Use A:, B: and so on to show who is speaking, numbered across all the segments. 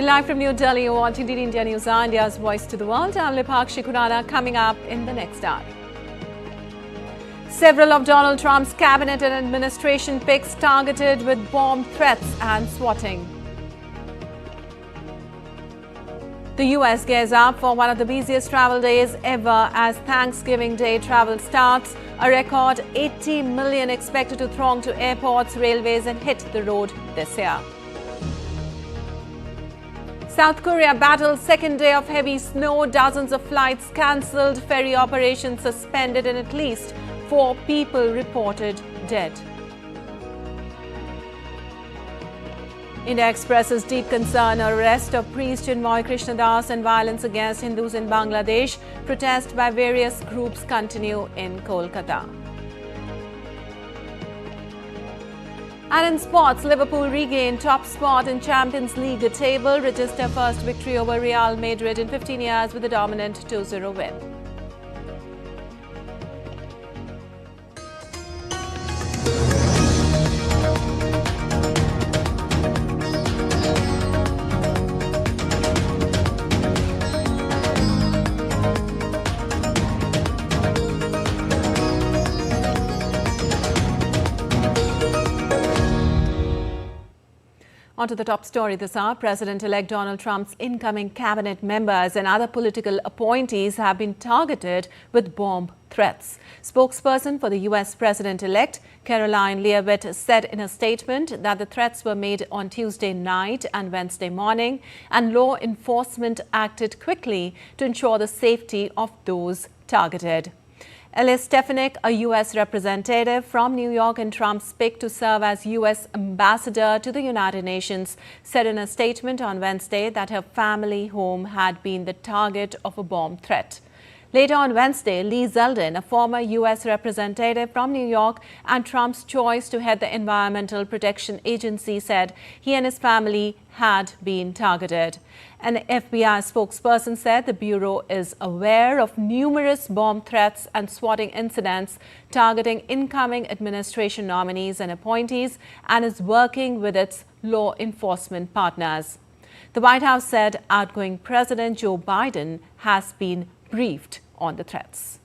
A: And live from New Delhi, you're watching DD India News, India's voice to the world. I'm Lipakshi Kurana, coming up in the next hour. Several of Donald Trump's cabinet and administration picks targeted with bomb threats and swatting. The US gears up for one of the busiest travel days ever as Thanksgiving Day travel starts. A record 80 million expected to throng to airports, railways and hit the road this year. South Korea battles second day of heavy snow. Dozens of flights cancelled, ferry operations suspended and at least 4 people reported dead. India expresses deep concern over arrest of priest Chinmoy Krishnadas and violence against Hindus in Bangladesh. Protests by various groups continue in Kolkata. And in sports, Liverpool regain top spot in Champions League table, register first victory over Real Madrid in 15 years with a dominant 2-0 win. On to the top story this hour. President-elect Donald Trump's incoming cabinet members and other political appointees have been targeted with bomb threats. Spokesperson for the U.S. President-elect, Caroline Leavitt, said in a statement that the threats were made on Tuesday night and Wednesday morning, and law enforcement acted quickly to ensure the safety of those targeted. Ellis Stefanik, a U.S. representative from New York in Trump's pick to serve as U.S. ambassador to the United Nations, said in a statement on Wednesday that her family home had been the target of a bomb threat. Later on Wednesday, Lee Zeldin, a former U.S. representative from New York and Trump's choice to head the Environmental Protection Agency, said he and his family had been targeted. An FBI spokesperson said the Bureau is aware of numerous bomb threats and swatting incidents targeting incoming administration nominees and appointees and is working with its law enforcement partners. The White House said outgoing President Joe Biden has been briefed on the threats.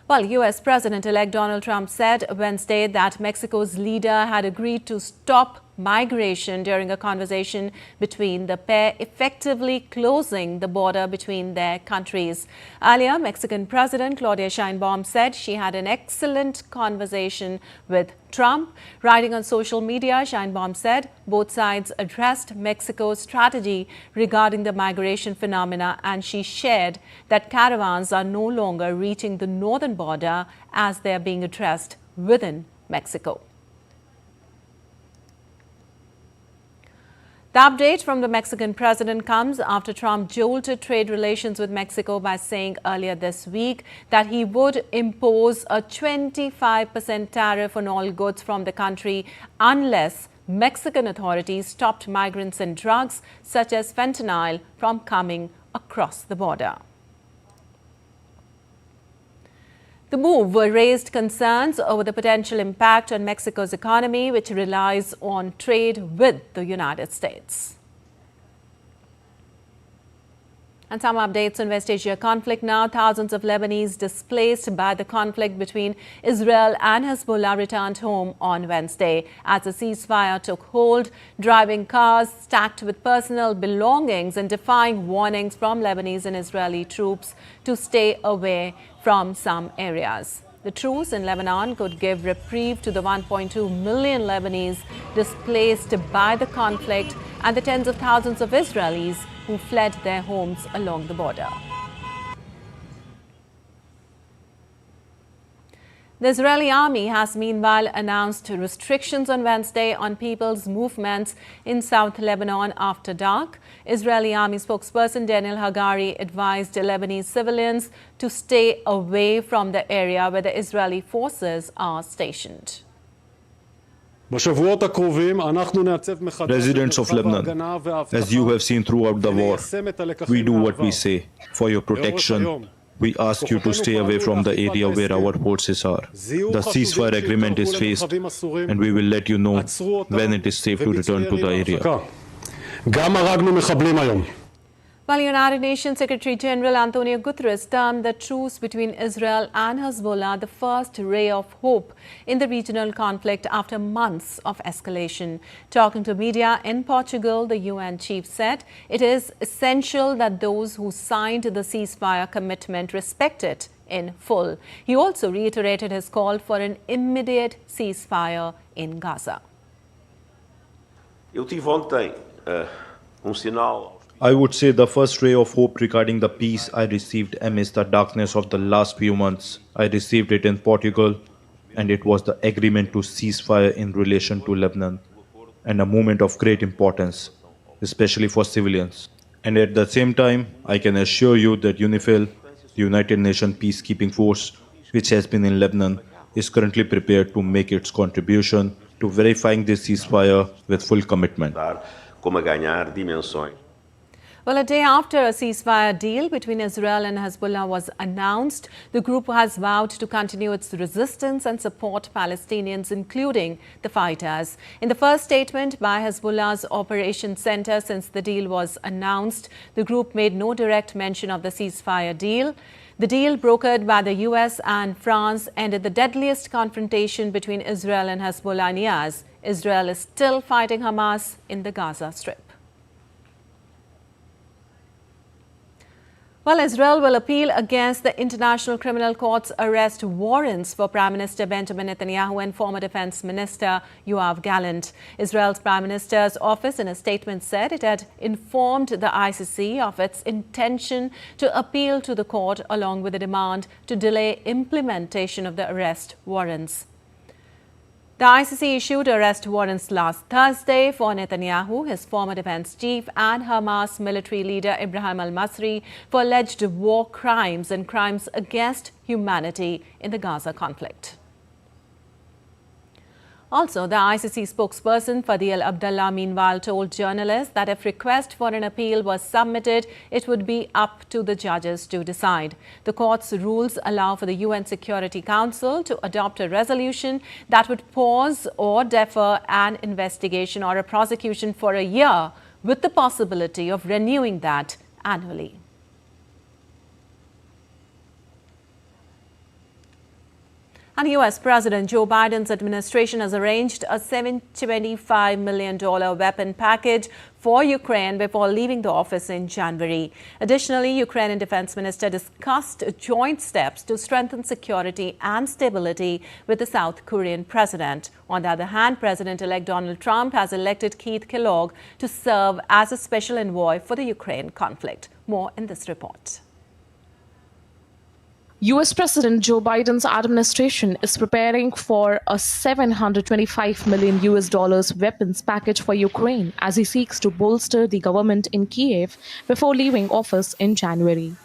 A: Well, U.S. President-elect Donald Trump said Wednesday that Mexico's leader had agreed to stop migration during a conversation between the pair, effectively closing the border between their countries. Earlier, Mexican President Claudia Sheinbaum said she had an excellent conversation with Trump. Writing on social media, Sheinbaum said both sides addressed Mexico's strategy regarding the migration phenomena, and she shared that caravans are no longer reaching the northern border as they are being addressed within Mexico. The update from the Mexican president comes after Trump jolted trade relations with Mexico by saying earlier this week that he would impose a 25% tariff on all goods from the country unless Mexican authorities stopped migrants and drugs such as fentanyl from coming across the border. The move raised concerns over the potential impact on Mexico's economy, which relies on trade with the United States. And some updates on West Asia conflict now. Thousands of Lebanese displaced by the conflict between Israel and Hezbollah returned home on Wednesday as a ceasefire took hold, driving cars stacked with personal belongings and defying warnings from Lebanese and Israeli troops to stay away from some areas. The truce in Lebanon could give reprieve to the 1.2 million Lebanese displaced by the conflict and the tens of thousands of Israelis who fled their homes along the border. The Israeli army has meanwhile announced restrictions on Wednesday on people's movements in South Lebanon after dark. Israeli army spokesperson Daniel Hagari advised Lebanese civilians to stay away from the area where the Israeli forces are stationed.
B: Residents of Lebanon, as you have seen throughout the war, we do what we say for your protection
C: We ask you to stay away from the area where our forces are. The ceasefire agreement is phased, and we will let you know when it is safe to return to the area.
A: While United Nations Secretary General Antonio Guterres termed the truce between Israel and Hezbollah the first ray of hope in the regional conflict after months of escalation. Talking to media in Portugal, the UN chief said it is essential that those who signed the ceasefire commitment respect it in full. He also reiterated his call for an immediate ceasefire in Gaza.
C: I would say the first ray of hope regarding the peace I received amidst the darkness of the last few months. I received it in Portugal, and it was the agreement to ceasefire in relation to Lebanon, and a moment of great importance, especially for civilians. And at the same time, I can assure you that UNIFIL, the United Nations Peacekeeping Force, which has been in Lebanon, is currently prepared to make its contribution to verifying this ceasefire with full commitment.
A: Well, a day after a ceasefire deal between Israel and Hezbollah was announced, the group has vowed to continue its resistance and support Palestinians, including the fighters. In the first statement by Hezbollah's Operations Center since the deal was announced, the group made no direct mention of the ceasefire deal. The deal brokered by the US and France ended the deadliest confrontation between Israel and Hezbollah in years. Israel is still fighting Hamas in the Gaza Strip. Well, Israel will appeal against the International Criminal Court's arrest warrants for Prime Minister Benjamin Netanyahu and former Defense Minister Yoav Gallant. Israel's Prime Minister's office in a statement said it had informed the ICC of its intention to appeal to the court along with a demand to delay implementation of the arrest warrants. The ICC issued arrest warrants last Thursday for Netanyahu, his former defense chief, and Hamas military leader Ibrahim al-Masri for alleged war crimes and crimes against humanity in the Gaza conflict. Also, the ICC spokesperson Fadil Abdullah meanwhile told journalists that if request for an appeal was submitted, it would be up to the judges to decide. The court's rules allow for the UN Security Council to adopt a resolution that would pause or defer an investigation or a prosecution for a year, with the possibility of renewing that annually. And US President Joe Biden's administration has arranged a $725 million weapon package for Ukraine before leaving the office in January. Additionally, Ukrainian Defense Minister discussed joint steps to strengthen security and stability with the South Korean president. On the other hand, President-elect Donald Trump has elected Keith Kellogg to serve as a special envoy for the Ukraine conflict. More in this report.
D: US President Joe Biden's administration is preparing for a $725 million weapons package for Ukraine as he seeks to bolster the government in Kiev before leaving office in January.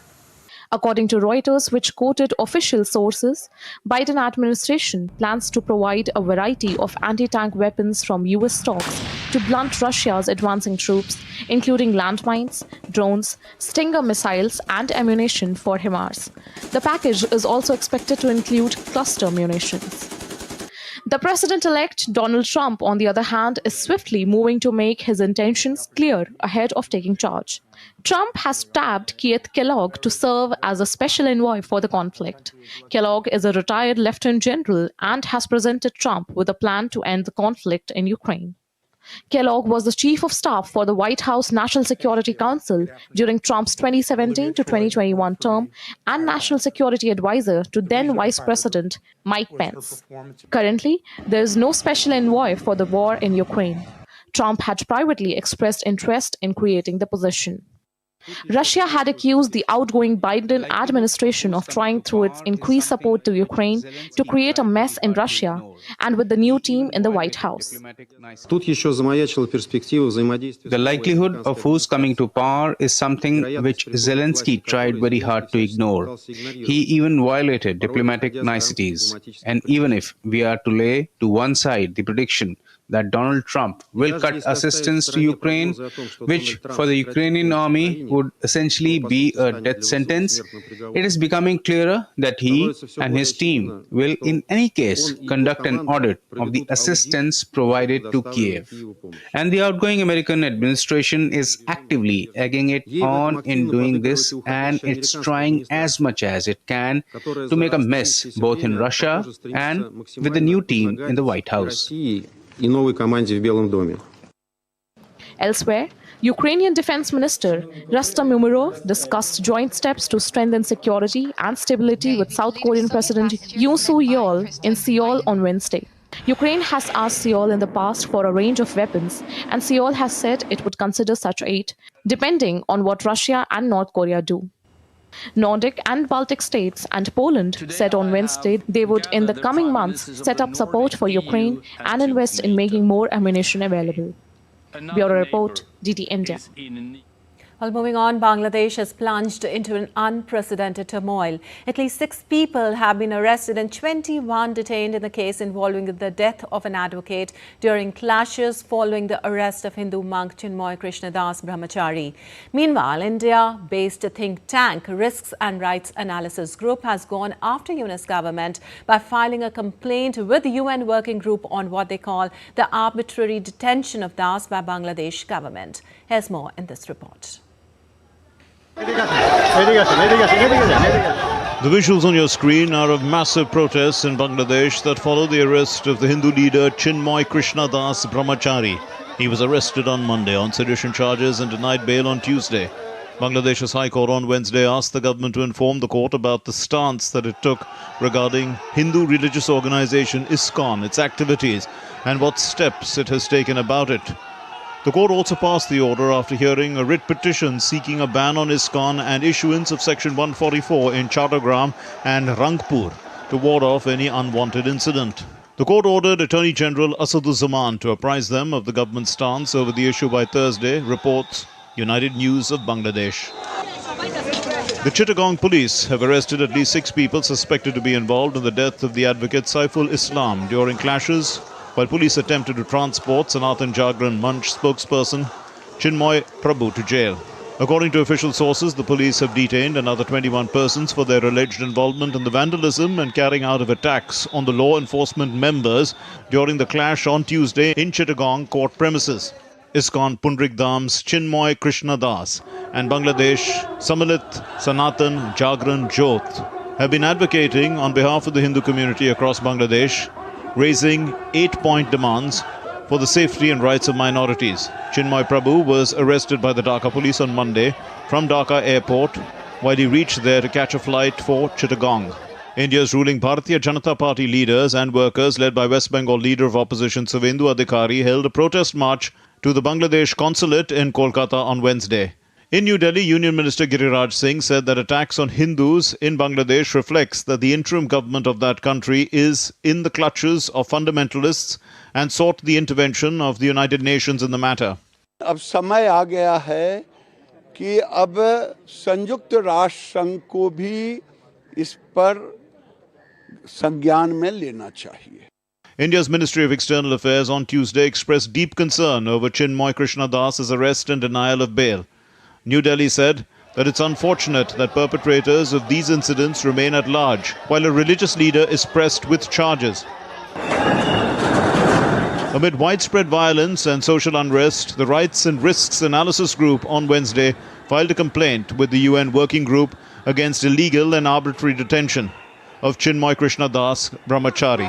D: According to Reuters, which quoted official sources, Biden administration plans to provide a variety of anti-tank weapons from US stocks to blunt Russia's advancing troops, including landmines, drones, Stinger missiles, and ammunition for HIMARS. The package is also expected to include cluster munitions. The president-elect Donald Trump, on the other hand, is swiftly moving to make his intentions clear ahead of taking charge. Trump has tapped Keith Kellogg to serve as a special envoy for the conflict. Kellogg is a retired lieutenant general and has presented Trump with a plan to end the conflict in Ukraine. Kellogg was the chief of staff for the White House National Security Council during Trump's 2017 to 2021 term and national security advisor to then Vice President Mike Pence. Currently, there is no special envoy for the war in Ukraine. Trump had privately expressed interest in creating the position. Russia had accused the outgoing Biden administration of trying through its increased support to Ukraine to create a mess in Russia, and with the new team in the White House.
E: The likelihood of who's coming to power is something which Zelensky tried very hard to ignore. He even violated diplomatic niceties. And even if we are to lay to one side the prediction that Donald Trump will cut assistance to Ukraine, which for the Ukrainian army would essentially be a death sentence, it is becoming clearer that he and his team will in any case conduct an audit of the assistance provided to Kiev. And the outgoing American administration is actively egging it on in doing this, and it's trying as much as it can to make a mess both in Russia and with the new team in the White House.
D: Elsewhere, Ukrainian Defense Minister Rustem Umerov discussed joint steps to strengthen security and stability with South Korean President Yoon Suk-yeol in Seoul on Wednesday. Ukraine has asked Seoul in the past for a range of weapons, and Seoul has said it would consider such aid, depending on what Russia and North Korea do. Nordic and Baltic states and Poland said on Wednesday they would in the coming months set up support for Ukraine and invest in making more ammunition available. Bureau Report, DD India.
A: Well, moving on, Bangladesh has plunged into an unprecedented turmoil. At least 6 people have been arrested and 21 detained in the case involving the death of an advocate during clashes following the arrest of Hindu monk Chinmoy Krishnadas Brahmachari. Meanwhile, India-based think tank Risks and Rights Analysis Group has gone after UNIS government by filing a complaint with the UN Working Group on what they call the arbitrary detention of Das by Bangladesh government. Here's more in this report.
B: The visuals on your screen are of massive protests in Bangladesh that follow the arrest of the Hindu leader Chinmoy Krishnadas Brahmachari. He was arrested on Monday on sedition charges and denied bail on Tuesday. Bangladesh's High Court on Wednesday asked the government to inform the court about the stance that it took regarding Hindu religious organization ISKCON, its activities, and what steps it has taken about it. The court also passed the order after hearing a writ petition seeking a ban on ISKCON and issuance of Section 144 in Chattogram and Rangpur to ward off any unwanted incident. The court ordered Attorney General Asaduzzaman to apprise them of the government's stance over the issue by Thursday, reports United News of Bangladesh. The Chittagong police have arrested at least 6 people suspected to be involved in the death of the advocate Saiful Islam during clashes while police attempted to transport Sanatan Jagran Manch spokesperson Chinmoy Prabhu to jail. According to official sources, the police have detained another 21 persons for their alleged involvement in the vandalism and carrying out of attacks on the law enforcement members during the clash on Tuesday in Chittagong court premises. ISKCON Pundrik Dham's Chinmoy Krishnadas and Bangladesh Samilit Sanatan Jagran Jyoth have been advocating on behalf of the Hindu community across Bangladesh, raising 8-point demands for the safety and rights of minorities. Chinmoy Prabhu was arrested by the Dhaka police on Monday from Dhaka airport while he reached there to catch a flight for Chittagong. India's ruling Bharatiya Janata Party leaders and workers, led by West Bengal leader of opposition Suvendu Adhikari, held a protest march to the Bangladesh consulate in Kolkata on Wednesday. In New Delhi, Union Minister Giriraj Singh said that attacks on Hindus in Bangladesh reflects that the interim government of that country is in the clutches of fundamentalists and sought the intervention of the United Nations in the matter.
F: अब समय आ गया है कि अब संयुक्त राष्ट्र संघ को भी इस पर संज्ञान में लेना चाहिए.
B: India's Ministry of External Affairs on Tuesday expressed deep concern over Chinmoy Krishnadas's arrest and denial of bail. New Delhi said that it's unfortunate that perpetrators of these incidents remain at large, while a religious leader is pressed with charges. Amid widespread violence and social unrest, the Rights and Risks Analysis Group on Wednesday filed a complaint with the UN Working Group against illegal and arbitrary detention of Chinmoy Krishnadas Brahmachari.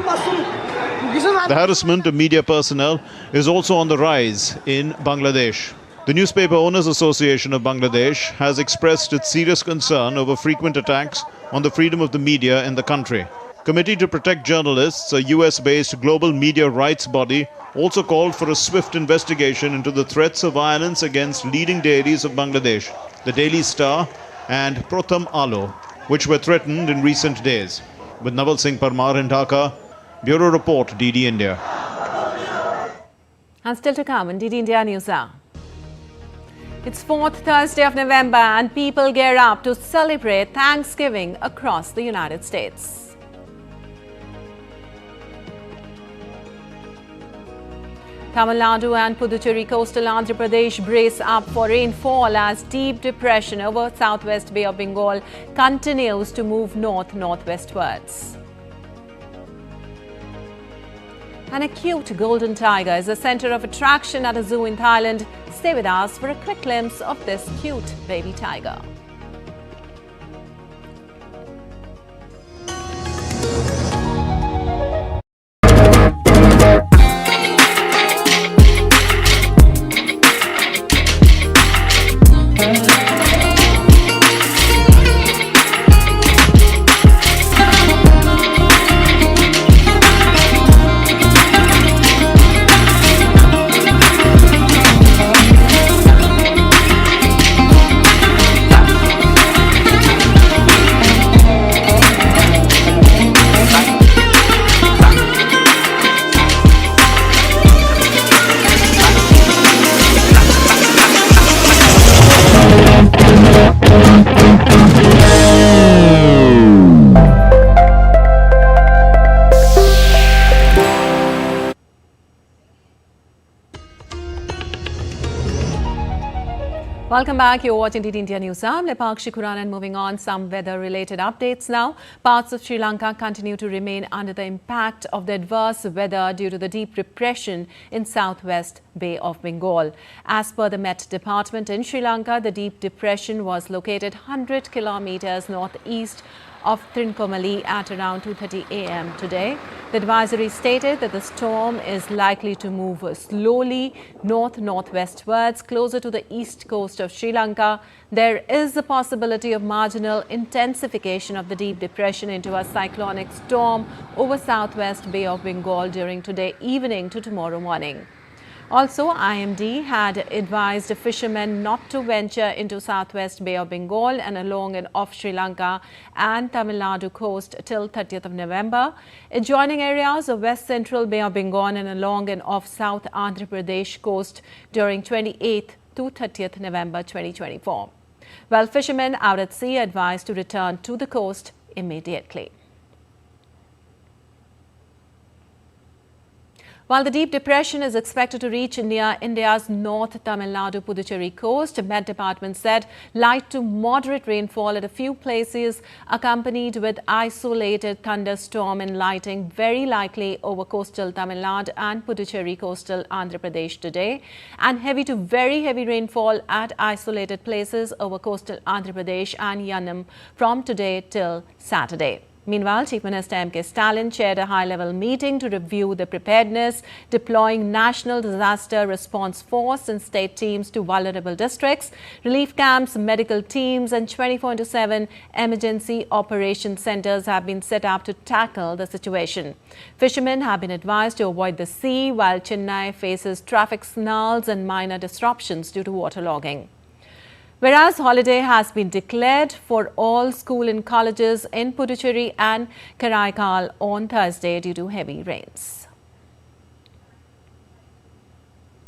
B: The harassment of media personnel is also on the rise in Bangladesh. The Newspaper Owners Association of Bangladesh has expressed its serious concern over frequent attacks on the freedom of the media in the country. Committee to Protect Journalists, a US-based global media rights body, also called for a swift investigation into the threats of violence against leading dailies of Bangladesh, the Daily Star and Protham Alo, which were threatened in recent days. With Naval Singh Parmar in Dhaka, Bureau Report, DD India.
A: And still to come in DD India News Hour. It's 4th Thursday of November and people gear up to celebrate Thanksgiving across the United States. Tamil Nadu and Puducherry coastal Andhra Pradesh brace up for rainfall as deep depression over southwest Bay of Bengal continues to move north-northwestwards. An cute golden tiger is the center of attraction at a zoo in Thailand. Stay with us for a quick glimpse of this cute baby tiger. Welcome back. You're watching DT India News. I'm Lepakshi Kuran, and moving on, some weather-related updates now. Parts of Sri Lanka continue to remain under the impact of the adverse weather due to the deep depression in southwest Bay of Bengal. As per the Met Department in Sri Lanka, the deep depression was located 100 kilometers northeast of Trincomalee at around 2:30 a.m. today. The advisory stated that the storm is likely to move slowly north-northwestwards closer to the east coast of Sri Lanka. There is a possibility of marginal intensification of the deep depression into a cyclonic storm over southwest Bay of Bengal during today evening to tomorrow morning. Also, IMD had advised fishermen not to venture into southwest Bay of Bengal and along and off Sri Lanka and Tamil Nadu coast till 30th of November. Adjoining areas of west central Bay of Bengal and along and off South Andhra Pradesh coast during 28th to 30th November 2024. While fishermen out at sea advised to return to the coast immediately. While the deep depression is expected to reach India's North Tamil Nadu Puducherry coast, the Met Department said light to moderate rainfall at a few places accompanied with isolated thunderstorm and lightning very likely over coastal Tamil Nadu and Puducherry coastal Andhra Pradesh today, and heavy to very heavy rainfall at isolated places over coastal Andhra Pradesh and Yanam from today till Saturday. Meanwhile, Chief Minister M.K. Stalin chaired a high-level meeting to review the preparedness, deploying National Disaster Response Force and state teams to vulnerable districts, relief camps, medical teams and 24/7 emergency operation centers have been set up to tackle the situation. Fishermen have been advised to avoid the sea while Chennai faces traffic snarls and minor disruptions due to waterlogging. Whereas holiday has been declared for all school and colleges in Puducherry and Karaikal on Thursday due to heavy rains.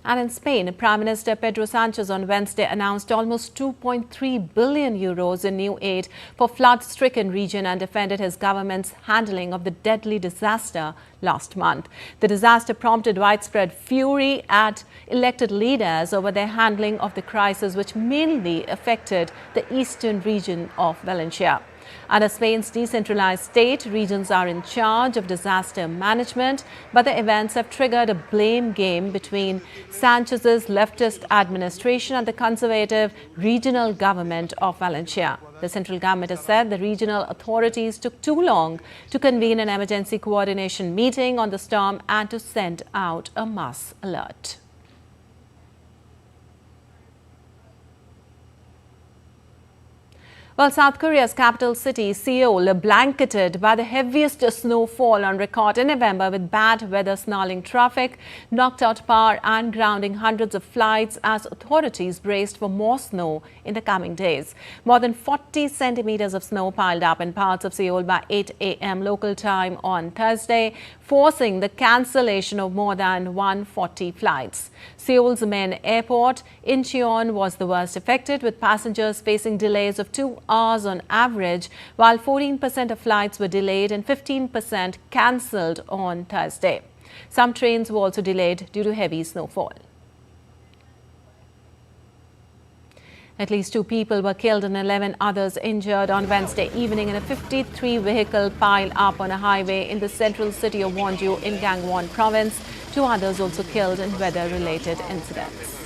A: And in Spain, Prime Minister Pedro Sanchez on Wednesday announced almost 2.3 billion euros in new aid for flood-stricken region and defended his government's handling of the deadly disaster last month. The disaster prompted widespread fury at elected leaders over their handling of the crisis, which mainly affected the eastern region of Valencia. Under Spain's decentralized state, regions are in charge of disaster management, but the events have triggered a blame game between Sanchez's leftist administration and the conservative regional government of Valencia. The central government has said the regional authorities took too long to convene an emergency coordination meeting on the storm and to send out a mass alert. Well, South Korea's capital city, Seoul, blanketed by the heaviest snowfall on record in November, with bad weather snarling traffic, knocked out power and grounding hundreds of flights as authorities braced for more snow in the coming days. More than 40 centimeters of snow piled up in parts of Seoul by 8 a.m. local time on Thursday, forcing the cancellation of more than 140 flights. Seoul's main airport, Incheon, was the worst affected, with passengers facing delays of 2 hours on average, while 14% of flights were delayed and 15% cancelled on Thursday. Some trains were also delayed due to heavy snowfall. At least 2 people were killed and 11 others injured on Wednesday evening in a 53-vehicle pile-up on a highway in the central city of Wonju in Gangwon province. 2 others also killed in weather-related incidents.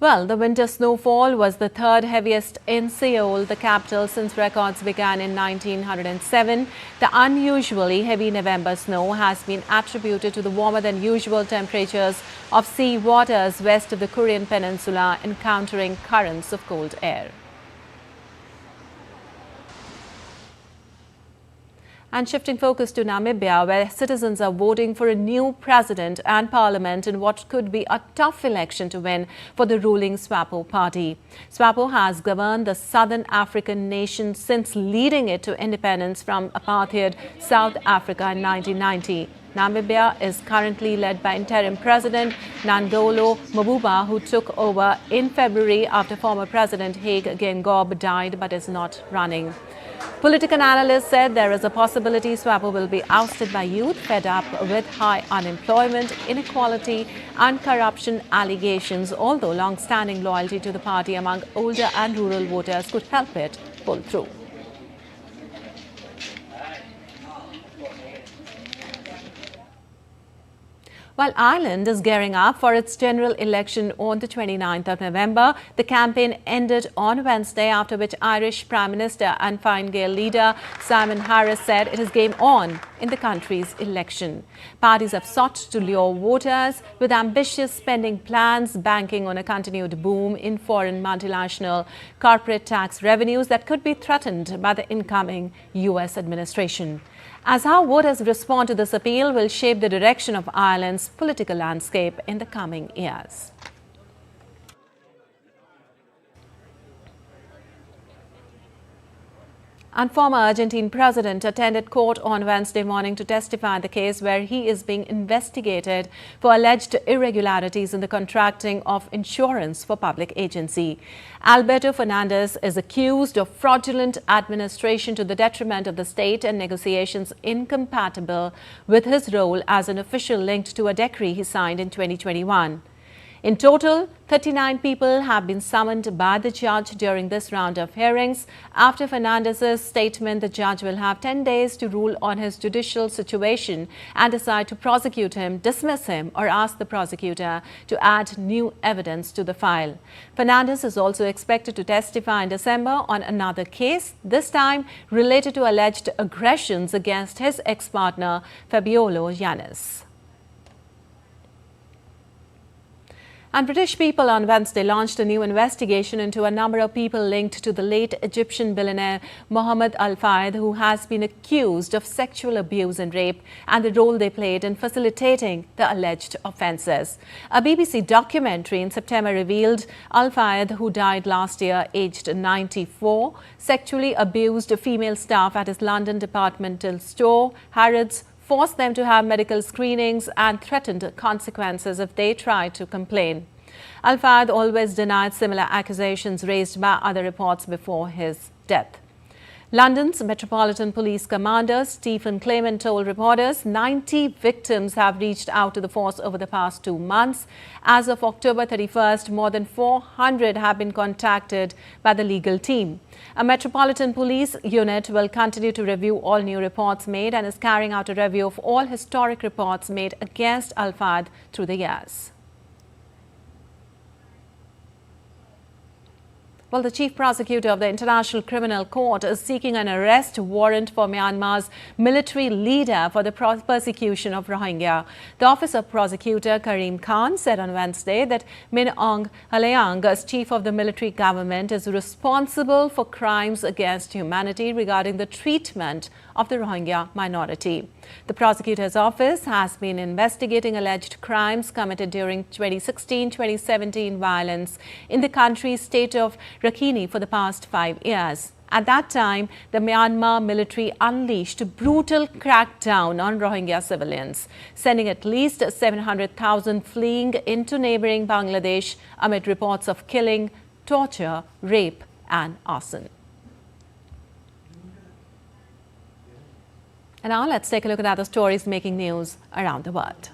A: Well, the winter snowfall was the 3rd heaviest in Seoul, the capital, since records began in 1907. The unusually heavy November snow has been attributed to the warmer than usual temperatures of sea waters west of the Korean peninsula, encountering currents of cold air. And shifting focus to Namibia, where citizens are voting for a new president and parliament in what could be a tough election to win for the ruling SWAPO party. SWAPO has governed the southern African nation since leading it to independence from apartheid South Africa in 1990. Namibia is currently led by interim president Nandolo Mabuba, who took over in February after former president Hage Geingob died but is not running. Political analysts said there is a possibility SWAPO will be ousted by youth fed up with high unemployment, inequality and corruption allegations, although long-standing loyalty to the party among older and rural voters could help it pull through. While Ireland is gearing up for its general election on the 29th of November, the campaign ended on Wednesday, after which Irish Prime Minister and Fine Gael leader Simon Harris said it is game on in the country's election. Parties have sought to lure voters with ambitious spending plans, banking on a continued boom in foreign multinational corporate tax revenues that could be threatened by the incoming US administration. As how voters respond to this appeal will shape the direction of Ireland's political landscape in the coming years. And former Argentine president attended court on Wednesday morning to testify in the case where he is being investigated for alleged irregularities in the contracting of insurance for public agency. Alberto Fernandez is accused of fraudulent administration to the detriment of the state and negotiations incompatible with his role as an official linked to a decree he signed in 2021. In total, 39 people have been summoned by the judge during this round of hearings. After Fernandez's statement, the judge will have 10 days to rule on his judicial situation and decide to prosecute him, dismiss him, or ask the prosecutor to add new evidence to the file. Fernandez is also expected to testify in December on another case, this time related to alleged aggressions against his ex-partner, Fabiola Yanis. And British people on Wednesday launched a new investigation into a number of people linked to the late Egyptian billionaire Mohammed Al-Fayed, who has been accused of sexual abuse and rape and the role they played in facilitating the alleged offences. A BBC documentary in September revealed Al-Fayed, who died last year aged 94, sexually abused female staff at his London departmental store, Harrods, forced them to have medical screenings and threatened consequences if they tried to complain. Al-Fayed always denied similar accusations raised by other reports before his death. London's Metropolitan Police Commander Stephen Clement told reporters 90 victims have reached out to the force over the past 2 months. As of October 31st, more than 400 have been contacted by the legal team. A Metropolitan Police unit will continue to review all new reports made and is carrying out a review of all historic reports made against Al-Fayed through the years. Well, the chief prosecutor of the International Criminal Court is seeking an arrest warrant for Myanmar's military leader for the persecution of Rohingya. The Office of Prosecutor Karim Khan said on Wednesday that Min Aung Hlaing, as chief of the military government, is responsible for crimes against humanity regarding the treatment of the Rohingya minority. The prosecutor's office has been investigating alleged crimes committed during 2016-2017 violence in the country's state of Rakhine for the past 5 years. At that time, the Myanmar military unleashed a brutal crackdown on Rohingya civilians, sending at least 700,000 fleeing into neighboring Bangladesh amid reports of killing, torture, rape and arson. And now let's take a look at other stories making news around the world.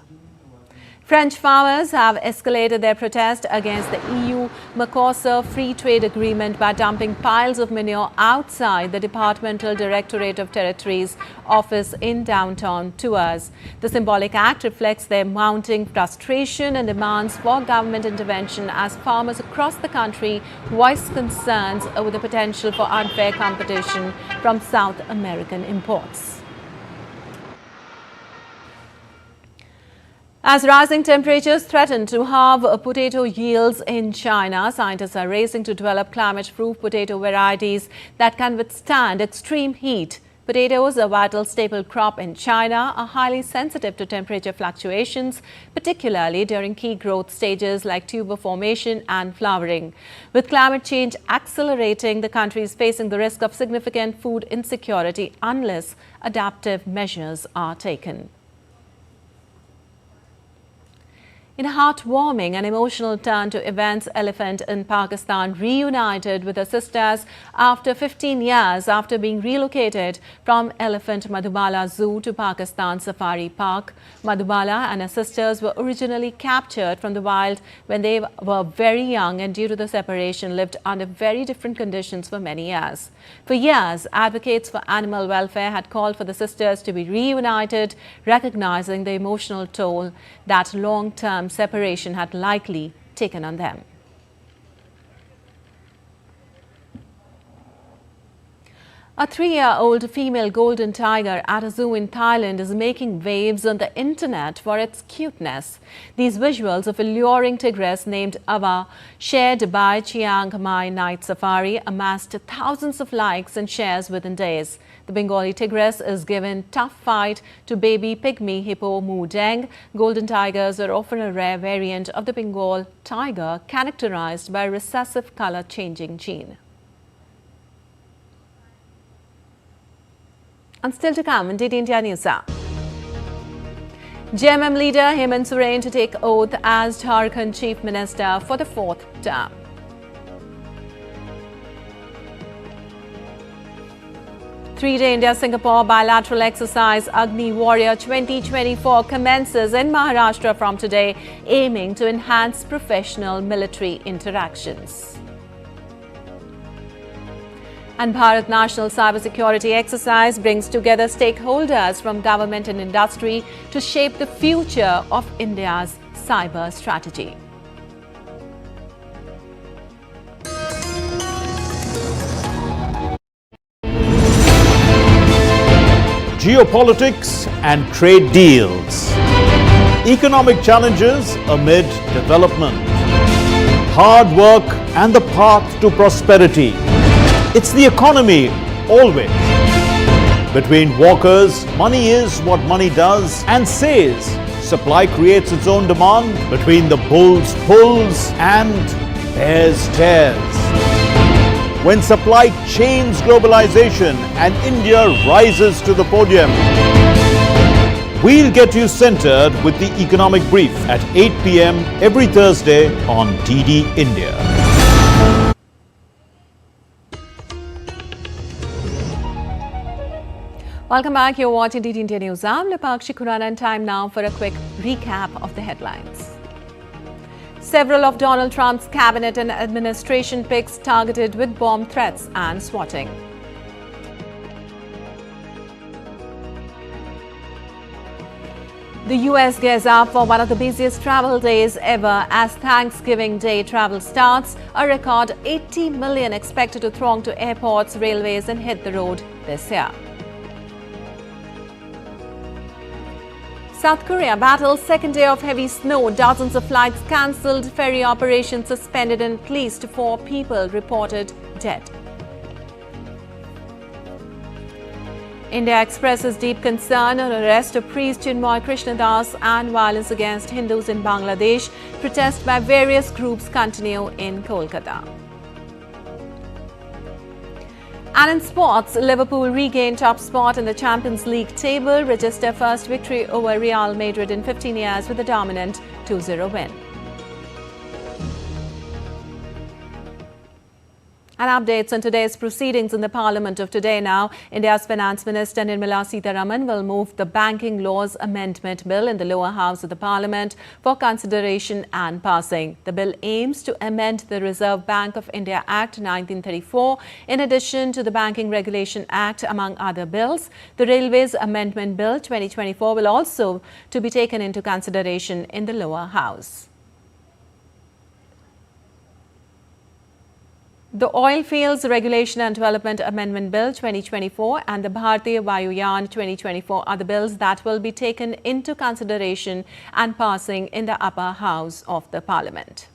A: French farmers have escalated their protest against the EU-Mercosur free trade agreement by dumping piles of manure outside the Departmental Directorate of Territories office in downtown Tours. The symbolic act reflects their mounting frustration and demands for government intervention as farmers across the country voice concerns over the potential for unfair competition from South American imports. As rising temperatures threaten to halve potato yields in China, scientists are racing to develop climate-proof potato varieties that can withstand extreme heat. Potatoes, a vital staple crop in China, are highly sensitive to temperature fluctuations, particularly during key growth stages like tuber formation and flowering. With climate change accelerating, the country is facing the risk of significant food insecurity unless adaptive measures are taken. In a heartwarming and emotional turn to events, elephant in Pakistan reunited with her sisters after 15 years after being relocated from Elephant Madhubala Zoo to Pakistan Safari Park. Madhubala and her sisters were originally captured from the wild when they were very young and due to the separation lived under very different conditions for many years. For years, advocates for animal welfare had called for the sisters to be reunited, recognizing the emotional toll that long-term separation had likely taken on them. A 3-year-old female golden tiger at a zoo in Thailand is making waves on the internet for its cuteness. These visuals of a luring tigress named Ava, shared by Chiang Mai Night Safari, amassed thousands of likes and shares within days. The Bengali tigress is given tough fight to baby pygmy hippo Mu Deng. Golden tigers are often a rare variant of the Bengal tiger, characterized by a recessive color-changing gene. And still to come in DD India News Hour. JMM leader Hemant Soren to take oath as Jharkhand Chief Minister for the 4th term. Three-day India-Singapore bilateral exercise Agni Warrior 2024 commences in Maharashtra from today, aiming to enhance professional military interactions. And Bharat National Cybersecurity exercise brings together stakeholders from government and industry to shape the future of India's cyber strategy.
B: Geopolitics and trade deals. Economic challenges amid development. Hard work and the path to prosperity. It's the economy, always. Between walkers, money is what money does and says. Supply creates its own demand. Between the bulls pulls and bears tears. When supply chains globalization and India rises to the podium. We'll get you centered with the economic brief at 8 p.m. every Thursday on DD India.
A: Welcome back. You're watching DD India News. I'm Lipakshi Khurana and time now for a quick recap of the headlines. Several of Donald Trump's cabinet and administration picks targeted with bomb threats and swatting. The US gears up for one of the busiest travel days ever as Thanksgiving Day travel starts. A record 80 million expected to throng to airports, railways and hit the road this year. South Korea battles second day of heavy snow. Dozens of flights cancelled, ferry operations suspended and at least 4 people reported dead. India expresses deep concern on arrest of priest Chinmoy Krishnadas and violence against Hindus in Bangladesh. Protests by various groups continue in Kolkata. And in sports, Liverpool regain top spot in the Champions League table, register first victory over Real Madrid in 15 years with a dominant 2-0 win. And updates on today's proceedings in the Parliament of today now. India's Finance Minister Nirmala Sitharaman will move the Banking Laws Amendment Bill in the lower house of the Parliament for consideration and passing. The bill aims to amend the Reserve Bank of India Act 1934 in addition to the Banking Regulation Act, among other bills. The Railways Amendment Bill 2024 will also to be taken into consideration in the lower house. The Oil Fields Regulation and Development Amendment Bill 2024 and the Bharatiya Vayuyan 2024 are the bills that will be taken into consideration and passing in the upper house of the Parliament.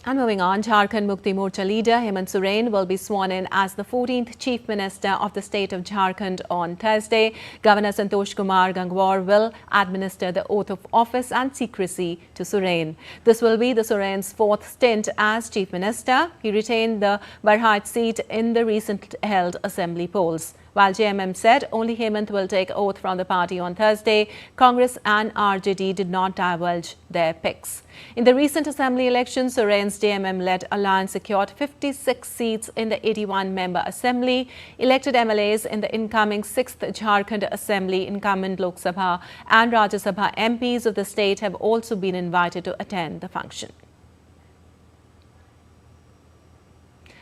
A: And moving on, Jharkhand Mukti Morcha leader Hemant Soren will be sworn in as the 14th Chief Minister of the state of Jharkhand on Thursday. Governor Santosh Kumar Gangwar will administer the oath of office and secrecy to Soren. This will be the Soren's fourth stint as Chief Minister. He retained the Barhat seat in the recent held assembly polls. While JMM said only Hemant will take oath from the party on Thursday, Congress and RJD did not divulge their picks. In the recent assembly elections, Soren's JMM-led alliance secured 56 seats in the 81-member assembly. Elected MLAs in the incoming 6th Jharkhand Assembly, incumbent Lok Sabha and Rajya Sabha MPs of the state have also been invited to attend the function.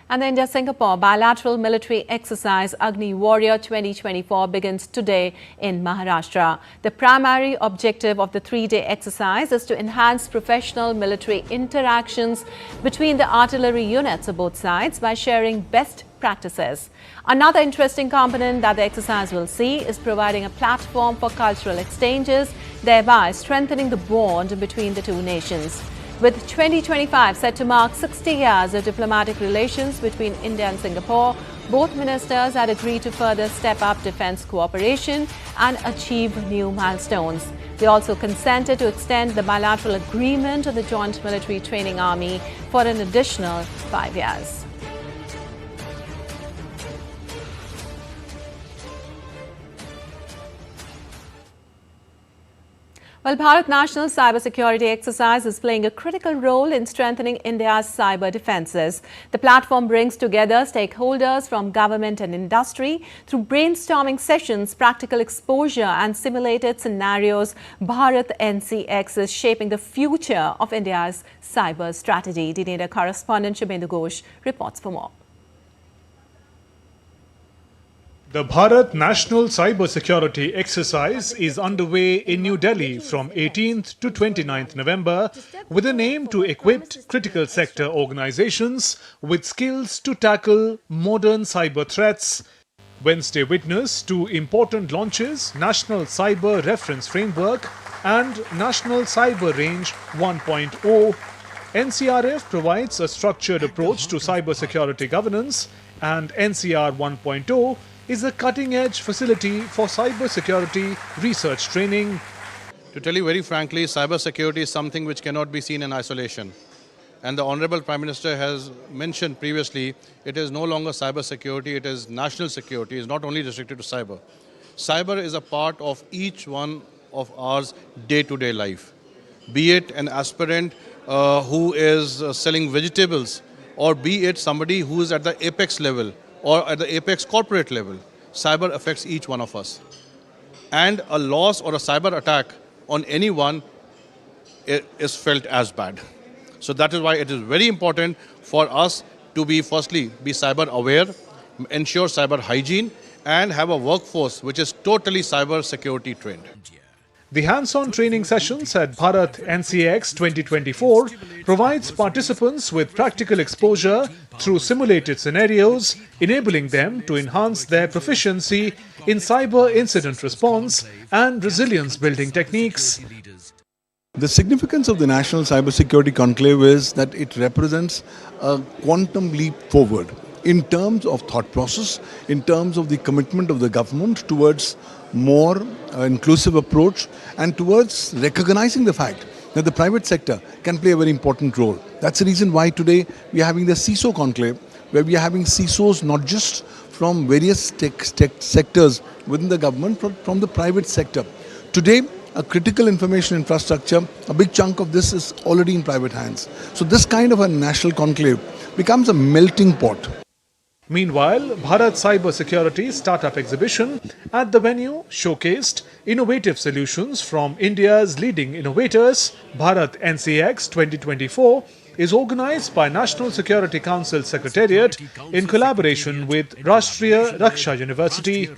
A: And the India-Singapore bilateral military exercise Agni Warrior 2024 begins today in Maharashtra. The primary objective of the three-day exercise is to enhance professional military interactions between the artillery units of both sides by sharing best practices. Another interesting component that the exercise will see is providing a platform for cultural exchanges, thereby strengthening the bond between the two nations. With 2025 set to mark 60 years of diplomatic relations between India and Singapore, both ministers had agreed to further step up defense cooperation and achieve new milestones. They also consented to extend the bilateral agreement of the Joint Military Training Army for an additional 5 years. Well, Bharat National Cybersecurity exercise is playing a critical role in strengthening India's cyber defences. The platform brings together stakeholders from government and industry. Through brainstorming sessions, practical exposure and simulated scenarios, Bharat NCX is shaping the future of India's cyber strategy. DNADA correspondent Shubhendu Ghosh reports for more.
G: The Bharat National Cybersecurity exercise is underway in New Delhi from 18th to 29th November with an aim to equip critical sector organizations with skills to tackle modern cyber threats. Wednesday witnessed two important launches, National Cyber Reference Framework and National Cyber Range 1.0. NCRF provides a structured approach to cybersecurity governance, and NCR 1.0 is a cutting-edge facility for cybersecurity research training.
H: To tell you very frankly, cybersecurity is something which cannot be seen in isolation. And the Honorable Prime Minister has mentioned previously, it is no longer cybersecurity, it is national security. It is not only restricted to cyber. Cyber is a part of each one of our day-to-day life. Be it an aspirant who is selling vegetables, or be it somebody who is at the apex level, or at the apex corporate level. Cyber affects each one of us. And a loss or a cyber attack on anyone is felt as bad. So that is why it is very important for us to be, firstly, be cyber aware, ensure cyber hygiene, and have a workforce which is totally cyber security trained.
G: The hands-on training sessions at Bharat NCX 2024 provides participants with practical exposure through simulated scenarios, enabling them to enhance their proficiency in cyber incident response and resilience-building techniques.
I: The significance of the National Cybersecurity Conclave is that it represents a quantum leap forward in terms of thought process, in terms of the commitment of the government towards more inclusive approach and towards recognizing the fact that the private sector can play a very important role. That's the reason why today we are having the CISO conclave, where we are having CISOs not just from various tech sectors within the government, but from the private sector. Today, a critical information infrastructure, a big chunk of this is already in private hands. So this kind of a national conclave becomes a melting pot.
G: Meanwhile, Bharat Cybersecurity Startup Exhibition at the venue showcased innovative solutions from India's leading innovators. Bharat NCX 2024 is organized by National Security Council Secretariat in collaboration with Rashtriya Raksha University.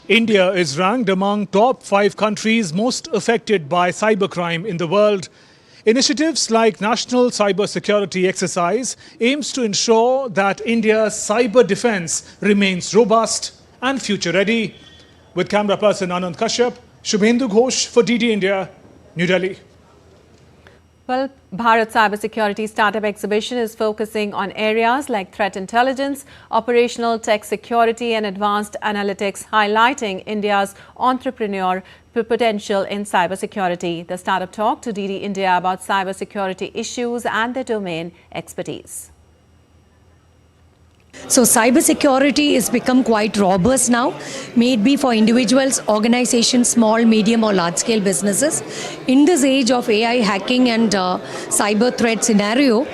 G: India is ranked among top 5 countries most affected by cybercrime in the world. Initiatives like National Cybersecurity Exercise aims to ensure that India's cyber defense remains robust and future-ready. With camera person Anand Kashyap, Shubhendu Ghosh for DD India, New Delhi.
A: Well, Bharat Cybersecurity Startup Exhibition is focusing on areas like threat intelligence, operational tech security and advanced analytics, highlighting India's entrepreneur potential in cybersecurity. The startup talked to DD India about cybersecurity issues and their domain expertise.
J: So cybersecurity has become quite robust now, may it be for individuals, organizations, small, medium or large scale businesses. In this age of AI hacking and cyber threat scenario,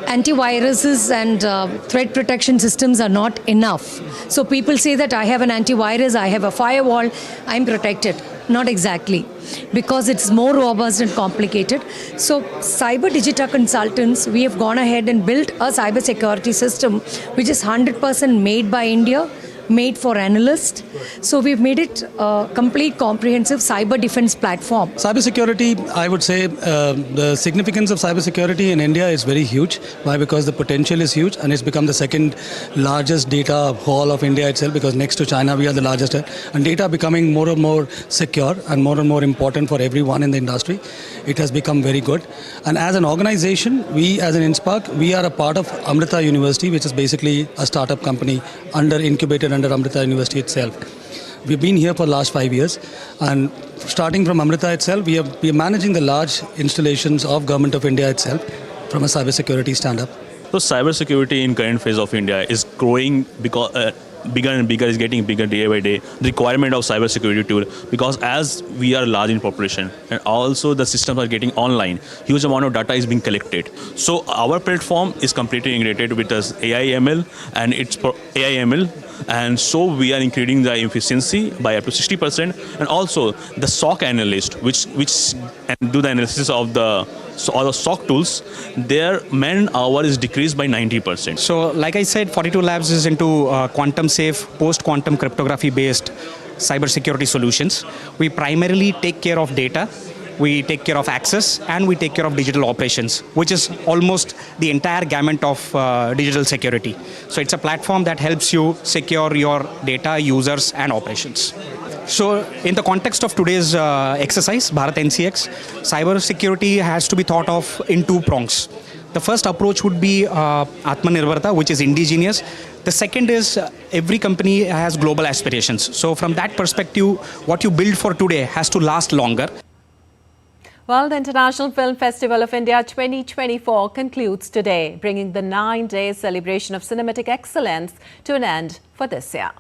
J: antiviruses and threat protection systems are not enough. So people say that I have an antivirus, I have a firewall, I'm protected. Not exactly, because it's more robust and complicated. So Cyber Digita Consultants, we have gone ahead and built a cybersecurity system which is 100% made by India, made for analysts. So we've made it a complete comprehensive cyber defense platform.
K: Cybersecurity, I would say the significance of cybersecurity in India is very huge. Why? Because the potential is huge and it's become the second largest data haul of India itself, because next to China we are the largest. And data becoming more and more secure and more important for everyone in the industry. It has become very good. And as an organization, we as an InSpark, we are a part of Amrita University, which is basically a startup company incubated under Amrita University itself. We've been here for the last 5 years, and starting from Amrita itself, we are managing the large installations of Government of India itself from a cybersecurity stand-up.
L: So cybersecurity in current phase of India is growing because bigger and bigger, is getting bigger day by day. The requirement of cybersecurity tool, because as we are large in population and also the systems are getting online, huge amount of data is being collected. So our platform is completely integrated with us AI/ML and it's AI/ML, and so we are increasing the efficiency by up to 60%, and also the SOC analyst, which do the analysis of all the SOC tools, their man hour is decreased by 90%.
M: So like I said, 42 Labs is into quantum safe, post-quantum cryptography based cybersecurity solutions. We primarily take care of data, we take care of access, and we take care of digital operations, which is almost the entire gamut of digital security. So it's a platform that helps you secure your data, users, and operations. So in the context of today's exercise, Bharat NCX, cybersecurity has to be thought of in 2 prongs. The first approach would be Atmanirbharta, which is indigenous. The second is every company has global aspirations. So from that perspective, what you build for today has to last longer.
A: Well, the International Film Festival of India 2024 concludes today, bringing the 9-day celebration of cinematic excellence to an end for this year.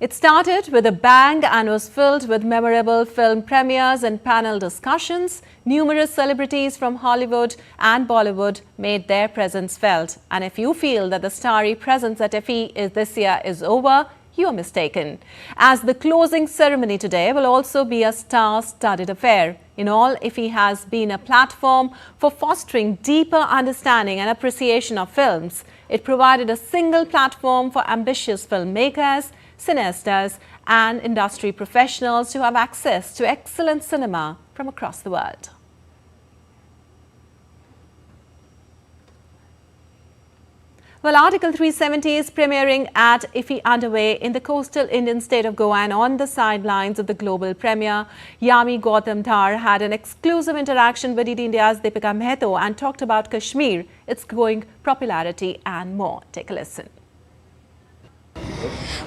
A: It started with a bang and was filled with memorable film premieres and panel discussions. Numerous celebrities from Hollywood and Bollywood made their presence felt. And if you feel that the starry presence at IFFI this year is over, you are mistaken, as the closing ceremony today will also be a star-studded affair. In all, IFFI has been a platform for fostering deeper understanding and appreciation of films. It provided a single platform for ambitious filmmakers, cineastas and industry professionals to have access to excellent cinema from across the world. Well, Article 370 is premiering at IFFI underway in the coastal Indian state of Goa, and on the sidelines of the global premiere, Yami Gautam Dhar had an exclusive interaction with DD India's Deepika Mehto and talked about Kashmir, its growing popularity and more. Take a listen.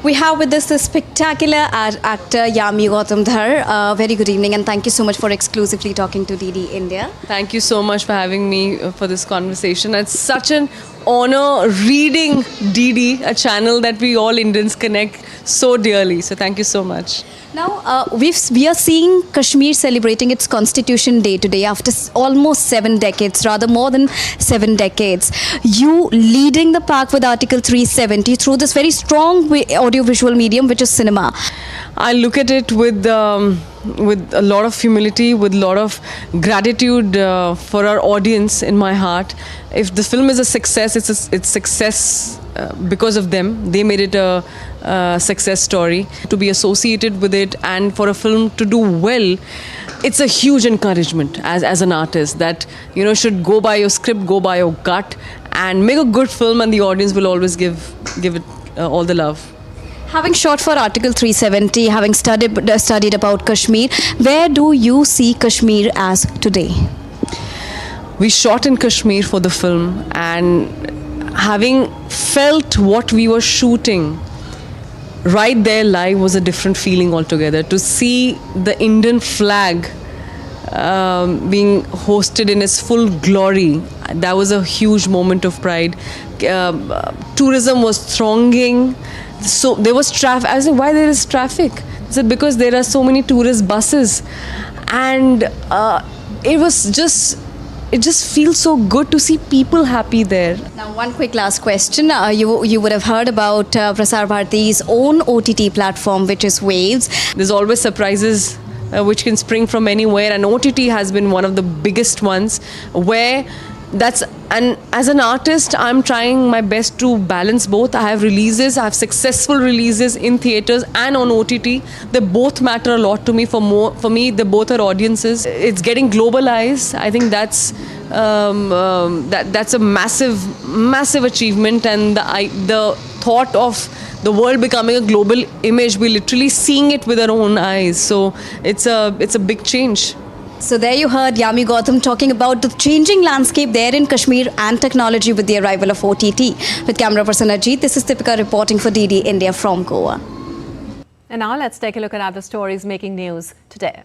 N: We have with us the spectacular actor Yami Gautam Dhar. Very good evening and thank you so much for exclusively talking to DD India.
O: Thank you so much for having me for this conversation. It's such an honor reading DD, a channel that we all Indians connect so dearly. So thank you so much.
N: Now, we are seeing Kashmir celebrating its Constitution Day today after almost 7 decades, rather more than 7 decades. You leading the pack with Article 370 through this very strong audiovisual medium, which is cinema.
O: I look at it with a lot of humility, with a lot of gratitude for our audience in my heart. If the film is a success, it's success because of them. They made it a success story. To be associated with it and for a film to do well, it's a huge encouragement as an artist that, you know, should go by your script, go by your gut, and make a good film, and the audience will always give it all the love.
N: Having shot for Article 370, having studied about Kashmir, where do you see Kashmir as today?
O: We shot in Kashmir for the film, and having felt what we were shooting right there live was a different feeling altogether. To see the Indian flag being hosted in its full glory, that was a huge moment of pride. Tourism was thronging. So there was traffic. I said, why there is traffic? I said, because there are so many tourist buses, and it just feels so good to see people happy there.
N: Now, one quick last question. You would have heard about Prasar Bharati's own OTT platform, which is Waves.
O: There's always surprises which can spring from anywhere, and OTT has been one of the biggest ones where and as an artist, I'm trying my best to balance both. I have releases, I have successful releases in theaters and on OTT. They both matter a lot to me. For me, they both are audiences. It's getting globalized. I think that's a massive achievement, and the thought of the world becoming a global image, we're literally seeing it with our own eyes. So it's a big change.
N: So there you heard Yami Gautam talking about the changing landscape there in Kashmir and technology with the arrival of OTT. With camera person Ajit, this is Deepika reporting for DD India from Goa.
A: And now let's take a look at other stories making news today.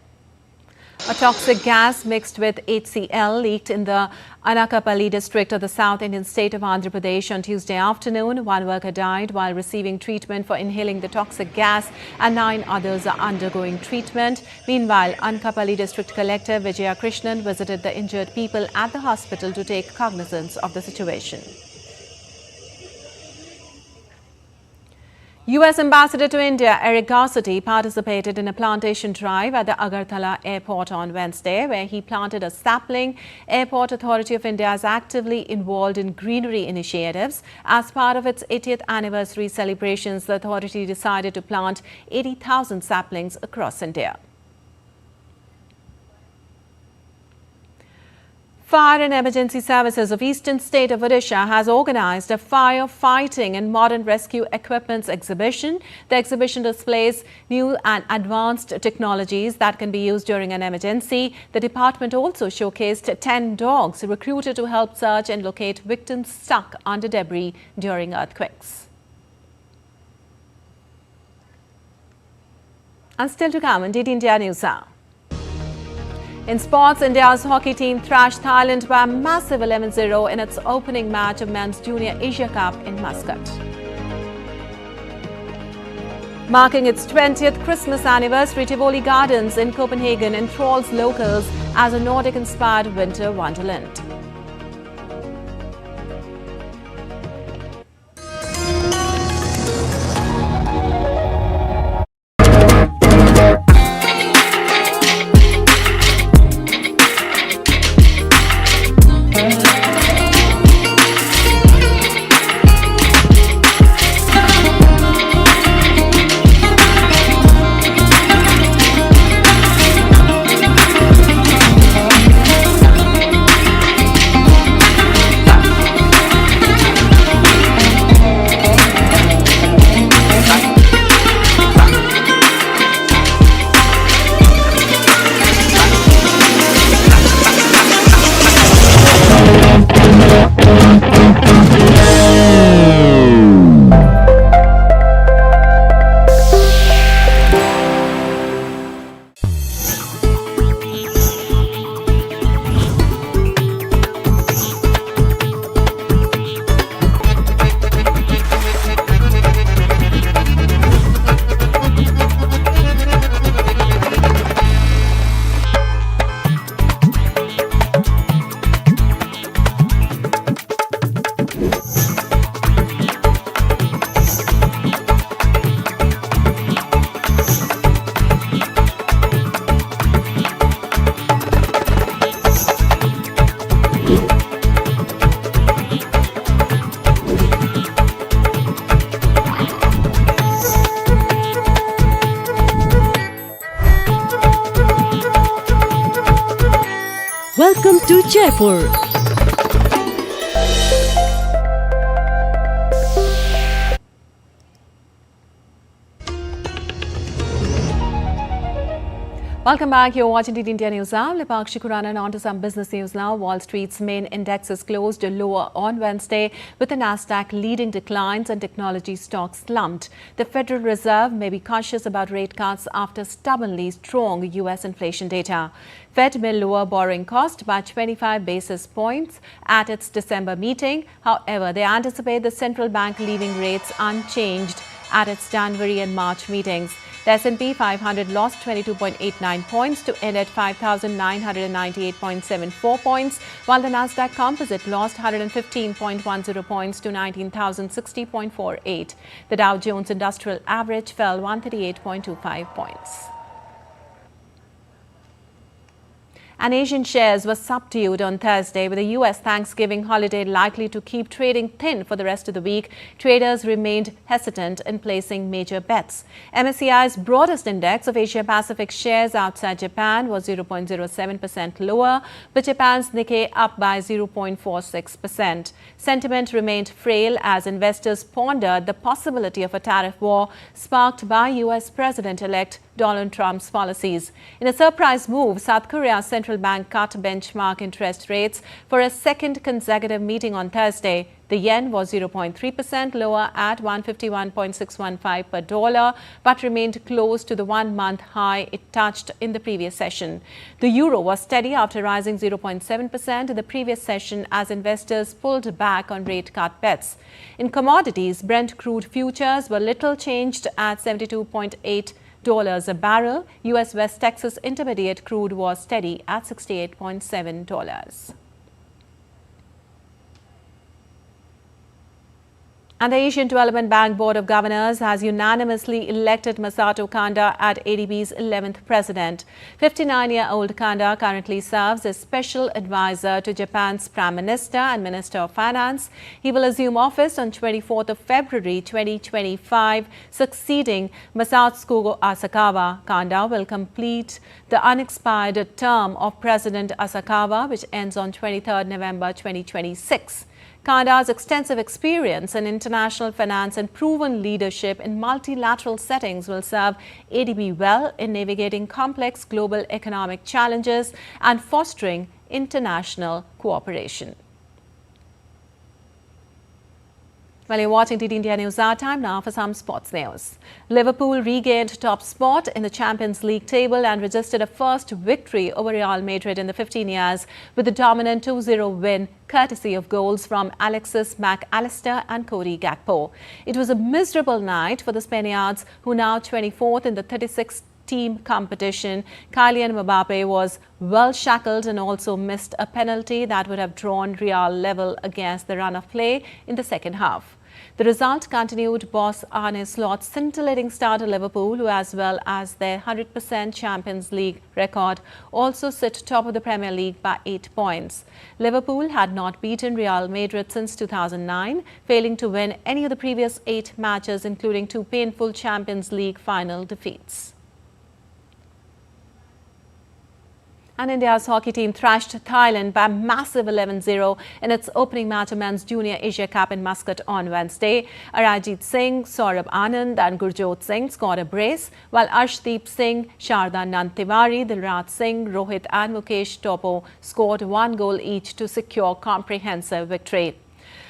A: A toxic gas mixed with HCl leaked in the Anakapalli district of the South Indian state of Andhra Pradesh on Tuesday afternoon. One worker died while receiving treatment for inhaling the toxic gas, and 9 others are undergoing treatment. Meanwhile, Anakapalli district collector Vijaya Krishnan visited the injured people at the hospital to take cognizance of the situation. US Ambassador to India Eric Garcetti participated in a plantation drive at the Agartala airport on Wednesday, where he planted a sapling. Airport Authority of India is actively involved in greenery initiatives. As part of its 80th anniversary celebrations, the authority decided to plant 80,000 saplings across India. Fire and Emergency Services of Eastern State of Odisha has organized a firefighting and modern rescue equipments exhibition. The exhibition displays new and advanced technologies that can be used during an emergency. The department also showcased 10 dogs recruited to help search and locate victims stuck under debris during earthquakes. And still to come on DD India News Hour. In sports, India's hockey team thrashed Thailand by a massive 11-0 in its opening match of Men's Junior Asia Cup in Muscat. Marking its 20th Christmas anniversary, Tivoli Gardens in Copenhagen enthralls locals as a Nordic-inspired winter wonderland.
P: Jaipur.
A: Welcome back. You're watching DD India News Now. Lipakshi Khurana, and on to some business news now. Wall Street's main indexes closed lower on Wednesday, with the Nasdaq leading declines and technology stocks slumped. The Federal Reserve may be cautious about rate cuts after stubbornly strong U.S. inflation data. Fed may lower borrowing cost by 25 basis points at its December meeting. However, they anticipate the central bank leaving rates unchanged at its January and March meetings. The S&P 500 lost 22.89 points to end at 5,998.74 points, while the Nasdaq Composite lost 115.10 points to 19,060.48. The Dow Jones Industrial Average fell 138.25 points. And Asian shares were subdued on Thursday, with the U.S. Thanksgiving holiday likely to keep trading thin for the rest of the week. Traders remained hesitant in placing major bets. MSCI's broadest index of Asia-Pacific shares outside Japan was 0.07% lower, but Japan's Nikkei up by 0.46%. Sentiment remained frail as investors pondered the possibility of a tariff war sparked by U.S. President-elect Donald Trump's policies. In a surprise move, South Korea's central bank cut benchmark interest rates for a second consecutive meeting on Thursday. The yen was 0.3% lower at 151.615 per dollar, but remained close to the one-month high it touched in the previous session. The euro was steady after rising 0.7% in the previous session as investors pulled back on rate cut bets. In commodities, Brent crude futures were little changed at $72.8 a barrel. U.S. West Texas Intermediate crude was steady at $68.7. And the Asian Development Bank Board of Governors has unanimously elected Masato Kanda as ADB's 11th president. 59-year-old Kanda currently serves as special advisor to Japan's Prime Minister and Minister of Finance. He will assume office on 24th of February 2025, succeeding Masatsugo Asakawa. Kanda will complete the unexpired term of President Asakawa, which ends on 23rd November 2026. Kanda's extensive experience in international finance and proven leadership in multilateral settings will serve ADB well in navigating complex global economic challenges and fostering international cooperation. Well, you're watching DD India News. Our time now for some sports news. Liverpool regained top spot in the Champions League table and registered a first victory over Real Madrid in the 15 years with a dominant 2-0 win courtesy of goals from Alexis Mac Allister and Cody Gakpo. It was a miserable night for the Spaniards, who now 24th in the 36-team competition. Kylian Mbappe was well shackled and also missed a penalty that would have drawn Real level against the run of play in the second half. The result continued boss Arne Slot's scintillating start to Liverpool, who, as well as their 100% Champions League record, also sit top of the Premier League by 8 points. Liverpool had not beaten Real Madrid since 2009, failing to win any of the previous 8 matches, including 2 painful Champions League final defeats. And India's hockey team thrashed Thailand by massive 11-0 in its opening match of Men's Junior Asia Cup in Muscat on Wednesday. Arajit Singh, Saurabh Anand and Gurjot Singh scored a brace, while Arshdeep Singh, Sharda Nand Tiwari, Dilraj Singh, Rohit and Mukesh Topo scored 1 goal each to secure comprehensive victory.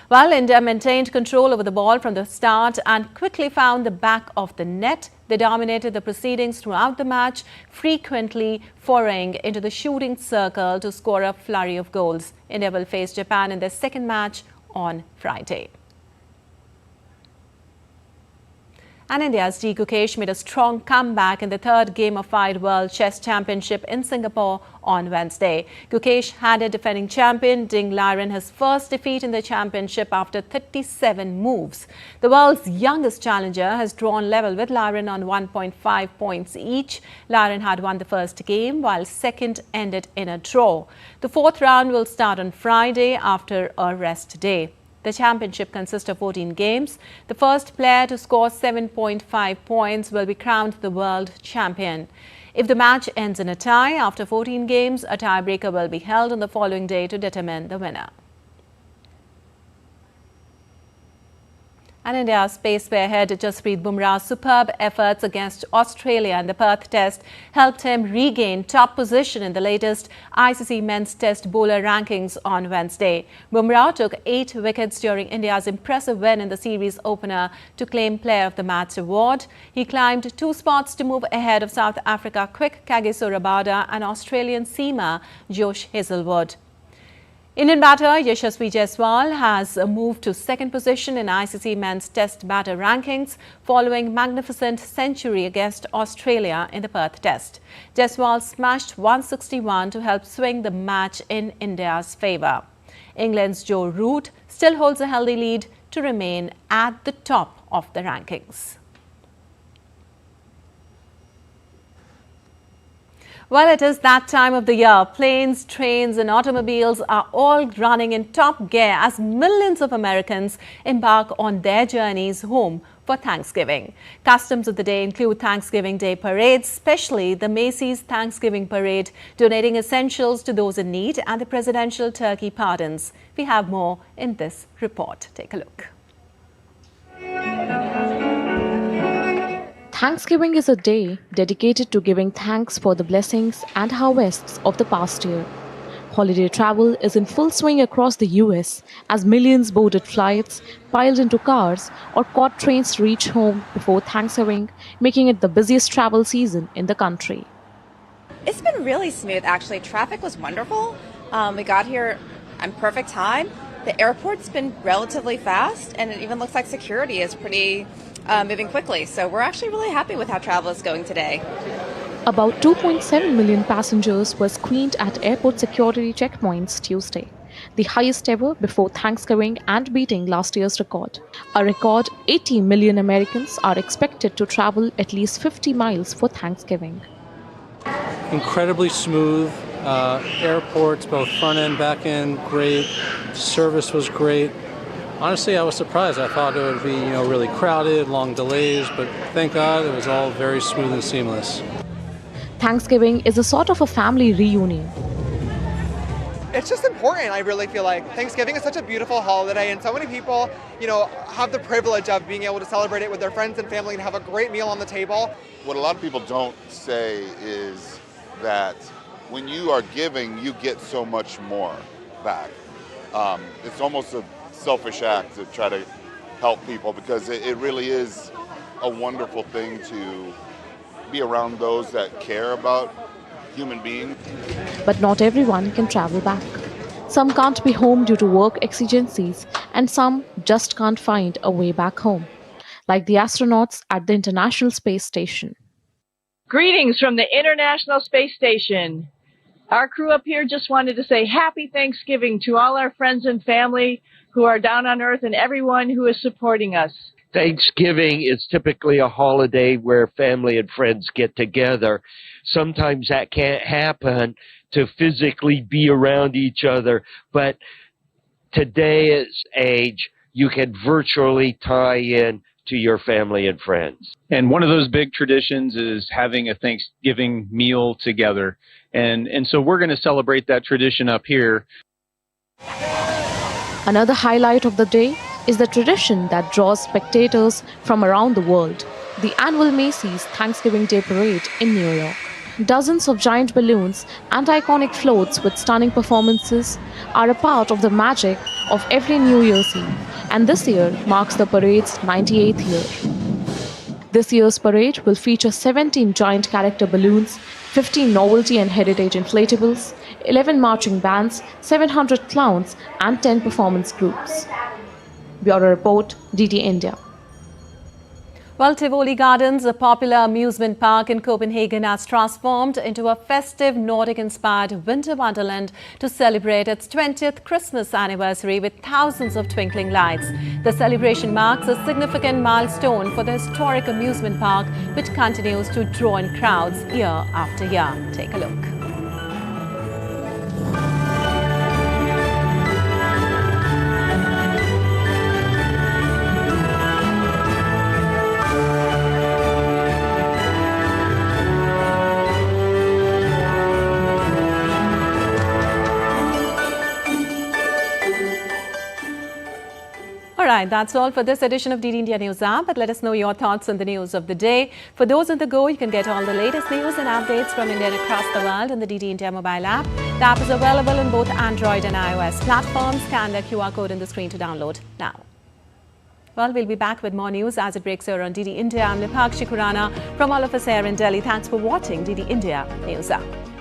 A: While India maintained control over the ball from the start and quickly found the back of the net, they dominated the proceedings throughout the match, frequently foraying into the shooting circle to score a flurry of goals. India will face Japan in their second match on Friday. And India's G. Gukesh made a strong comeback in the third game of Fayed World Chess Championship in Singapore on Wednesday. Gukesh handed defending champion Ding Liren his first defeat in the championship after 37 moves. The world's youngest challenger has drawn level with Liren on 1.5 points each. Liren had won the first game, while second ended in a draw. The fourth round will start on Friday after a rest day. The championship consists of 14 games. The first player to score 7.5 points will be crowned the world champion. If the match ends in a tie after 14 games, a tiebreaker will be held on the following day to determine the winner. And India's pace spearhead Jasprit Bumrah's superb efforts against Australia in the Perth Test helped him regain top position in the latest ICC Men's Test bowler rankings on Wednesday. Bumrah took 8 wickets during India's impressive win in the series opener to claim Player of the Match award. He climbed 2 spots to move ahead of South Africa quick Kagiso Rabada and Australian seamer Josh Hazlewood. Indian batter Yashasvi Jaiswal has moved to second position in ICC Men's Test batter rankings following magnificent century against Australia in the Perth Test. Jaiswal smashed 161 to help swing the match in India's favour. England's Joe Root still holds a healthy lead to remain at the top of the rankings. Well, it is that time of the year. Planes, trains and automobiles are all running in top gear as millions of Americans embark on their journeys home for Thanksgiving. Customs of the day include Thanksgiving Day parades, especially the Macy's Thanksgiving Parade, donating essentials to those in need, and the presidential turkey pardons. We have more in this report. Take a look.
D: Thanksgiving is a day dedicated to giving thanks for the blessings and harvests of the past year. Holiday travel is in full swing across the US as millions boarded flights, piled into cars, or caught trains to reach home before Thanksgiving, making it the busiest travel season in the country.
P: It's been really smooth, actually. Traffic was wonderful. We got here on perfect time. The airport's been relatively fast, and it even looks like security is pretty moving quickly. So we're actually really happy with how travel is going today.
D: About 2.7 million passengers were screened at airport security checkpoints Tuesday, the highest ever before Thanksgiving and beating last year's record. A record 80 million Americans are expected to travel at least 50 miles for Thanksgiving.
Q: Incredibly smooth. Airports, both front end, back end, great. Service was great. Honestly, I was surprised. I thought it would be, really crowded, long delays, but thank God it was all very smooth and seamless.
D: Thanksgiving is a sort of a family reunion.
R: It's just important, I really feel like. Thanksgiving is such a beautiful holiday, and so many people, have the privilege of being able to celebrate it with their friends and family and have a great meal on the table.
S: What a lot of people don't say is that when you are giving, you get so much more back. It's almost a selfish act to try to help people because it really is a wonderful thing to be around those that care about human beings.
D: But not everyone can travel back. Some can't be home due to work exigencies, and some just can't find a way back home, like the astronauts at the International Space Station.
T: Greetings from the International Space Station. Our crew up here just wanted to say Happy Thanksgiving to all our friends and family who are down on Earth and everyone who is supporting us.
U: Thanksgiving is typically a holiday where family and friends get together. Sometimes that can't happen to physically be around each other, but today's age, you can virtually tie in to your family and friends.
V: And one of those big traditions is having a Thanksgiving meal together. And so we're going to celebrate that tradition up here.
D: Another highlight of the day is the tradition that draws spectators from around the world, the annual Macy's Thanksgiving Day Parade in New York. Dozens of giant balloons and iconic floats with stunning performances are a part of the magic of every New Year's Eve, and this year marks the parade's 98th year. This year's parade will feature 17 giant character balloons, 15 novelty and heritage inflatables, 11 marching bands, 700 clowns, and 10 performance groups. Bureau Report, DD India.
A: Well, Tivoli Gardens, a popular amusement park in Copenhagen, has transformed into a festive Nordic-inspired winter wonderland to celebrate its 20th Christmas anniversary with thousands of twinkling lights. The celebration marks a significant milestone for the historic amusement park, which continues to draw in crowds year after year. Take a look. right, that's all for this edition of DD India News App. But let us know your thoughts on the news of the day. For those on the go, you can get all the latest news and updates from India and across the world in the DD India mobile app. The app is available on both Android and iOS platforms. Scan the QR code on the screen to download now. Well, we'll be back with more news as it breaks here on DD India. I'm Nipakshi Khurana from all of us here in Delhi. Thanks for watching DD India News App.